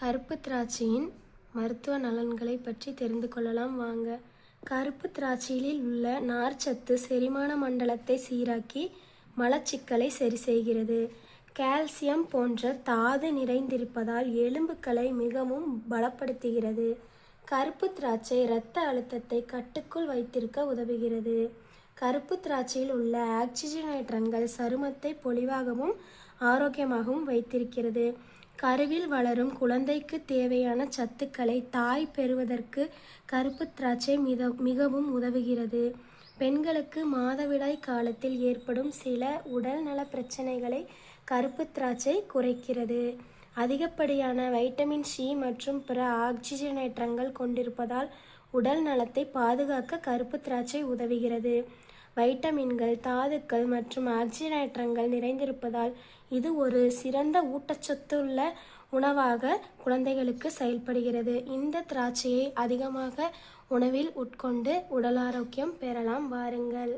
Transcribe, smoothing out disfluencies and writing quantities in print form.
கருப்பு திராட்சையின் மருத்துவ நலன்களை பற்றி தெரிந்து கொள்ளலாம் வாங்க. கருப்பு திராட்சையில் உள்ள நார்ச்சத்து செரிமான மண்டலத்தை சீராக்கி மலச்சிக்கலை சரி செய்கிறது. கால்சியம் போன்ற தாது நிறைந்திருப்பதால் எலும்புகளை மிகவும் பலப்படுத்துகிறது. கருப்பு திராட்சை இரத்த அழுத்தத்தை கட்டுக்குள் வைத்திருக்க உதவுகிறது. கருப்பு திராட்சையில் உள்ள ஆக்சிஜனேற்றங்கள் சருமத்தை பொலிவாகவும் ஆரோக்கியமாகவும் வைத்திருக்கிறது. கருவில் வளரும் குழந்தைக்கு தேவையான சத்துக்களை தாய் பெறுவதற்கு கருப்பு திராட்சை மிகவும் உதவுகிறது. பெண்களுக்கு மாதவிடாய் காலத்தில் ஏற்படும் சில உடல்நல பிரச்சனைகளை கருப்பு திராட்சை குறைக்கிறது. அதிகப்படியான வைட்டமின் சி மற்றும் பிற ஆக்சிஜனேற்றங்கள் கொண்டிருப்பதால் உடல் நலத்தை பாதுகாக்க கருப்பு திராட்சை உதவுகிறது. வைட்டமின்கள், தாதுக்கள் மற்றும் ஆக்சிஜனேற்றங்கள் நிறைந்திருப்பதால் இது ஒரு சிறந்த ஊட்டச்சத்துள்ள உணவாக குழந்தைகளுக்கு செயல்படுகிறது. இந்த திராட்சையை அதிகமாக உணவில் உட்கொண்டு உடல் ஆரோக்கியம் பெறலாம் வாருங்கள்.